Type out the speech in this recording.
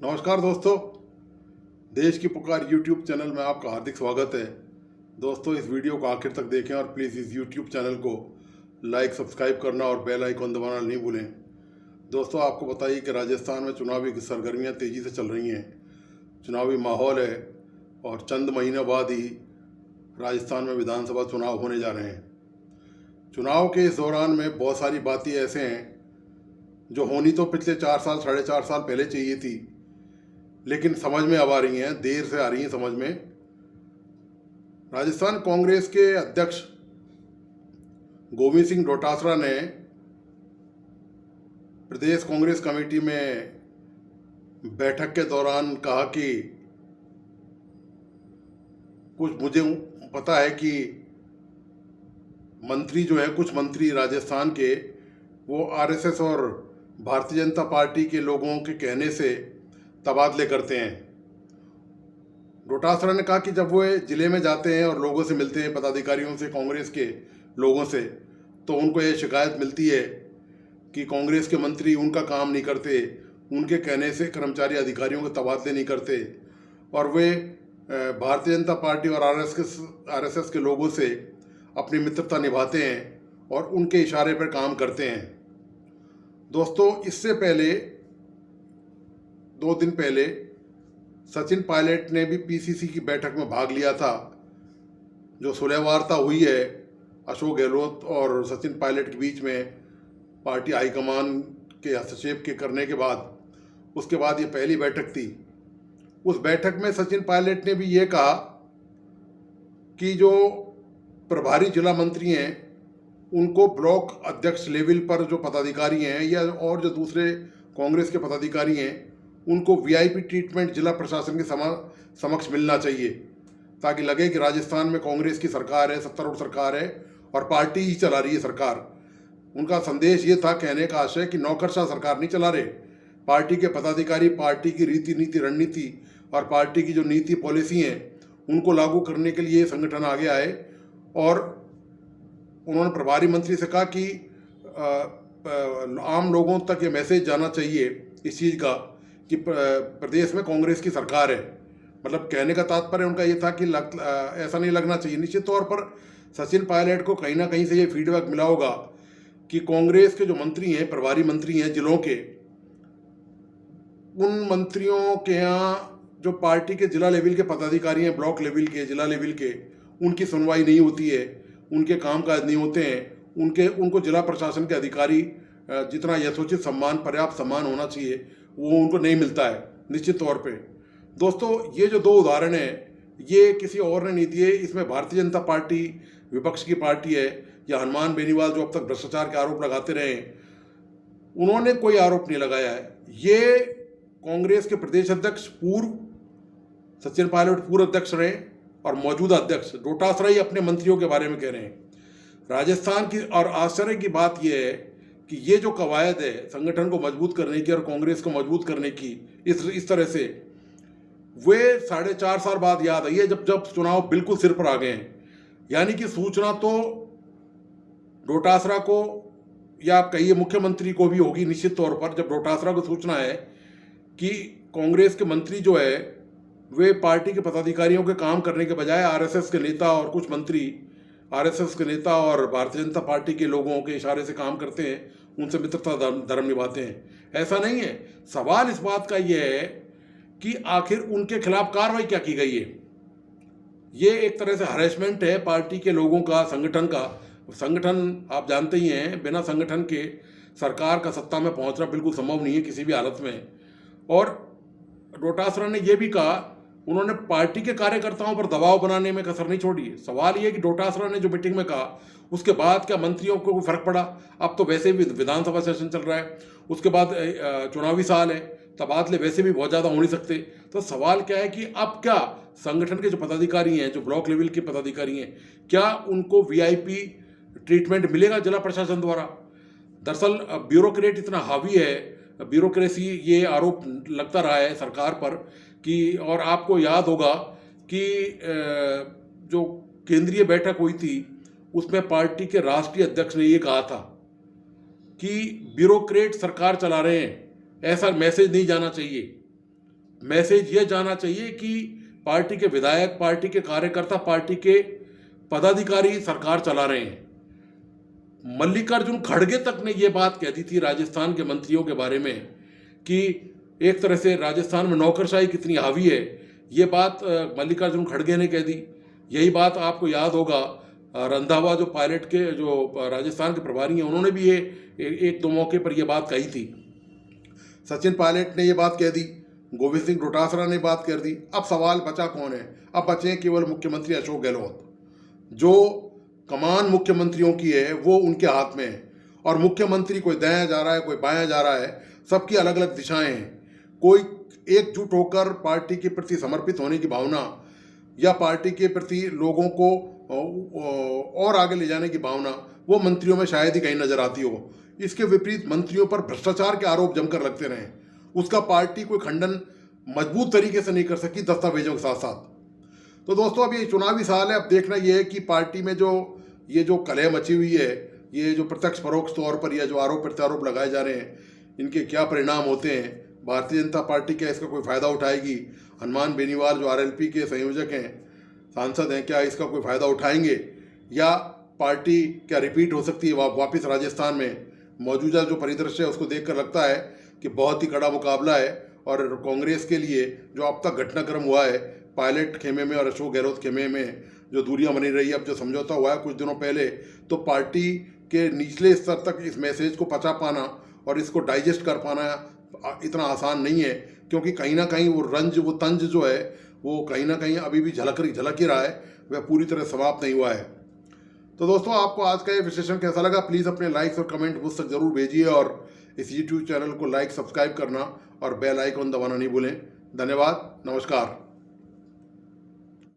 नमस्कार दोस्तों, देश की पुकार यूट्यूब चैनल में आपका हार्दिक स्वागत है। दोस्तों, इस वीडियो को आखिर तक देखें और प्लीज़ इस यूट्यूब चैनल को लाइक सब्सक्राइब करना और बेल आइकन दबाना नहीं भूलें। दोस्तों, आपको बताइए कि राजस्थान में चुनावी सरगर्मियां तेज़ी से चल रही हैं। चुनावी माहौल है और चंद महीने बाद ही राजस्थान में विधानसभा चुनाव होने जा रहे हैं। चुनाव के इस दौरान में बहुत सारी बातें ऐसे हैं जो होनी तो पिछले 4 साल 4.5 साल पहले चाहिए थी, लेकिन समझ में अब आ रही हैं, देर से आ रही हैं समझ में। राजस्थान कांग्रेस के अध्यक्ष गोविंद सिंह डोटासरा ने प्रदेश कांग्रेस कमेटी में बैठक के दौरान कहा कि कुछ मुझे पता है कि मंत्री जो है, कुछ मंत्री राजस्थान के, वो आरएसएस और भारतीय जनता पार्टी के लोगों के कहने से तबादले करते हैं। डोटासरा ने कहा कि जब वो जिले में जाते हैं और लोगों से मिलते हैं, पदाधिकारियों से, कांग्रेस के लोगों से, तो उनको ये शिकायत मिलती है कि कांग्रेस के मंत्री उनका काम नहीं करते, उनके कहने से कर्मचारी अधिकारियों के तबादले नहीं करते, और वे भारतीय जनता पार्टी और आरएसएस के लोगों से अपनी मित्रता निभाते हैं और उनके इशारे पर काम करते हैं। दोस्तों, इससे पहले 2 दिन पहले सचिन पायलट ने भी पीसीसी की बैठक में भाग लिया था। जो सुलह वार्ता हुई है अशोक गहलोत और सचिन पायलट के बीच में पार्टी हाईकमान के हस्तक्षेप के करने के बाद, उसके बाद ये पहली बैठक थी। उस बैठक में सचिन पायलट ने भी ये कहा कि जो प्रभारी जिला मंत्री हैं उनको ब्लॉक अध्यक्ष लेवल पर जो पदाधिकारी हैं या और जो दूसरे कांग्रेस के पदाधिकारी हैं उनको वीआईपी ट्रीटमेंट जिला प्रशासन के समक्ष मिलना चाहिए, ताकि लगे कि राजस्थान में कांग्रेस की सरकार है, सत्तारूढ़ सरकार है और पार्टी ही चला रही है सरकार। उनका संदेश ये था, कहने का आशय, कि नौकरशाह सरकार नहीं चला रहे। पार्टी के पदाधिकारी पार्टी की रीति नीति रणनीति और पार्टी की जो नीति पॉलिसी हैं उनको लागू करने के लिए संगठन आगे आए। और उन्होंने प्रभारी मंत्री से कहा कि आम लोगों तक ये मैसेज जाना चाहिए इस चीज़ का कि प्रदेश में कांग्रेस की सरकार है। मतलब कहने का तात्पर्य उनका ये था कि ऐसा नहीं लगना चाहिए। निश्चित तौर पर सचिन पायलट को कहीं ना कहीं से ये फीडबैक मिला होगा कि कांग्रेस के जो मंत्री हैं, प्रभारी मंत्री हैं जिलों के, उन मंत्रियों के यहाँ जो पार्टी के जिला लेवल के पदाधिकारी हैं, ब्लॉक लेवल के, जिला लेवल के, उनकी सुनवाई नहीं होती है, उनके कामकाज नहीं होते हैं। उनको जिला प्रशासन के अधिकारी जितना यथोचित सम्मान, पर्याप्त सम्मान होना चाहिए, वो उनको नहीं मिलता है निश्चित तौर पे। दोस्तों, ये जो 2 उदाहरण हैं, ये किसी और ने नहीं दिए। इसमें भारतीय जनता पार्टी विपक्ष की पार्टी है, या हनुमान बेनीवाल जो अब तक भ्रष्टाचार के आरोप लगाते रहे, उन्होंने कोई आरोप नहीं लगाया है। ये कांग्रेस के प्रदेश अध्यक्ष पूर्व सचिन पायलट पूर्व अध्यक्ष रहे और मौजूदा अध्यक्ष डोटासरा ही अपने मंत्रियों के बारे में कह रहे हैं। राजस्थान की और आश्चर्य की बात यह है कि ये जो कवायद है संगठन को मजबूत करने की और कांग्रेस को मजबूत करने की, इस तरह से वे 4.5 साल बाद याद आई है, जब चुनाव बिल्कुल सिर पर आ गए हैं। यानी कि सूचना तो डोटासरा को, या आप कहिए मुख्यमंत्री को भी होगी निश्चित तौर पर, जब डोटासरा को सूचना है कि कांग्रेस के मंत्री जो है वे पार्टी के पदाधिकारियों के काम करने के बजाय आरएसएस के नेता और कुछ मंत्री आरएसएस के नेता और भारतीय जनता पार्टी के लोगों के इशारे से काम करते हैं, उनसे मित्रता धर्म निभाते हैं। ऐसा नहीं है। सवाल इस बात का यह है कि आखिर उनके खिलाफ कार्रवाई क्या की गई है। ये एक तरह से हरेसमेंट है पार्टी के लोगों का, संगठन का। संगठन आप जानते ही हैं, बिना संगठन के सरकार का सत्ता में पहुंचना बिल्कुल संभव नहीं है किसी भी हालत में। और डोटासरा ने यह भी कहा, उन्होंने पार्टी के कार्यकर्ताओं पर दबाव बनाने में कसर नहीं छोड़ी। सवाल ये कि डोटासरा ने जो मीटिंग में कहा उसके बाद क्या मंत्रियों को कोई फर्क पड़ा? अब तो वैसे भी विधानसभा सेशन चल रहा है, उसके बाद चुनावी साल है, तबादले वैसे भी बहुत ज़्यादा हो नहीं सकते। तो सवाल क्या है कि अब क्या संगठन के जो पदाधिकारी हैं, जो ब्लॉक लेवल के पदाधिकारी हैं, क्या उनको वीआईपी ट्रीटमेंट मिलेगा जिला प्रशासन द्वारा? दरअसल ब्यूरोक्रेट इतना हावी है, ब्यूरोक्रेसी, ये आरोप लगता रहा है सरकार पर कि, और आपको याद होगा कि जो केंद्रीय बैठक हुई थी उसमें पार्टी के राष्ट्रीय अध्यक्ष ने ये कहा था कि ब्यूरोक्रेट सरकार चला रहे हैं, ऐसा मैसेज नहीं जाना चाहिए। मैसेज ये जाना चाहिए कि पार्टी के विधायक, पार्टी के कार्यकर्ता, पार्टी के पदाधिकारी सरकार चला रहे हैं। मल्लिकार्जुन खड़गे तक ने ये बात कह दी थी राजस्थान के मंत्रियों के बारे में कि एक तरह से राजस्थान में नौकरशाही कितनी हावी है, ये बात मल्लिकार्जुन खड़गे ने कह दी। यही बात आपको याद होगा, रंधावा जो पायलट के जो राजस्थान के प्रभारी हैं, उन्होंने भी ये एक दो मौके पर ये बात कही थी। सचिन पायलट ने ये बात कह दी, गोविंद सिंह डोटासरा ने बात कर दी। अब सवाल बचा कौन है? अब बचे हैं केवल मुख्यमंत्री अशोक गहलोत। जो कमान मुख्यमंत्रियों की है वो उनके हाथ में है, और मुख्यमंत्री कोई दायां जा रहा है, कोई बायां जा रहा है, सबकी अलग अलग दिशाएं हैं। कोई एकजुट होकर पार्टी के प्रति समर्पित होने की भावना या पार्टी के प्रति लोगों को और आगे ले जाने की भावना वो मंत्रियों में शायद ही कहीं नजर आती हो। इसके विपरीत मंत्रियों पर भ्रष्टाचार के आरोप जमकर लगते रहे, उसका पार्टी कोई खंडन मजबूत तरीके से नहीं कर सकी दस्तावेजों के साथ साथ। तो दोस्तों, अब ये चुनावी साल है, अब देखना ये है कि पार्टी में ये जो कलह मची हुई है, ये जो प्रत्यक्ष परोक्ष तौर पर या जो आरोप प्रत्यारोप लगाए जा रहे हैं, इनके क्या परिणाम होते हैं। भारतीय जनता पार्टी क्या इसका कोई फ़ायदा उठाएगी? हनुमान बेनीवाल जो आरएलपी के संयोजक हैं, सांसद हैं, क्या इसका कोई फ़ायदा उठाएंगे? या पार्टी क्या रिपीट हो सकती है वापस राजस्थान में? मौजूदा जो परिदृश्य है उसको देखकर लगता है कि बहुत ही कड़ा मुकाबला है, और कांग्रेस के लिए जो अब तक घटनाक्रम हुआ है पायलट खेमे में और अशोक गहलोत खेमे में जो दूरियां बनी रही, अब जो समझौता हुआ है कुछ दिनों पहले, तो पार्टी के निचले स्तर तक इस मैसेज को पचा पाना और इसको डाइजेस्ट कर पाना इतना आसान नहीं है, क्योंकि कहीं ना कहीं वो रंज, वो तंज जो है वो कहीं ना कहीं अभी भी झलक ही रहा है, वह पूरी तरह समाप्त नहीं हुआ है। तो दोस्तों, आपको आज का ये विश्लेषण कैसा लगा? प्लीज़ अपने लाइक्स और कमेंट मुझ तक जरूर भेजिए, और इस यूट्यूब चैनल को लाइक, सब्सक्राइब करना और बेल आइकन दबाना नहीं भूलें। धन्यवाद, नमस्कार।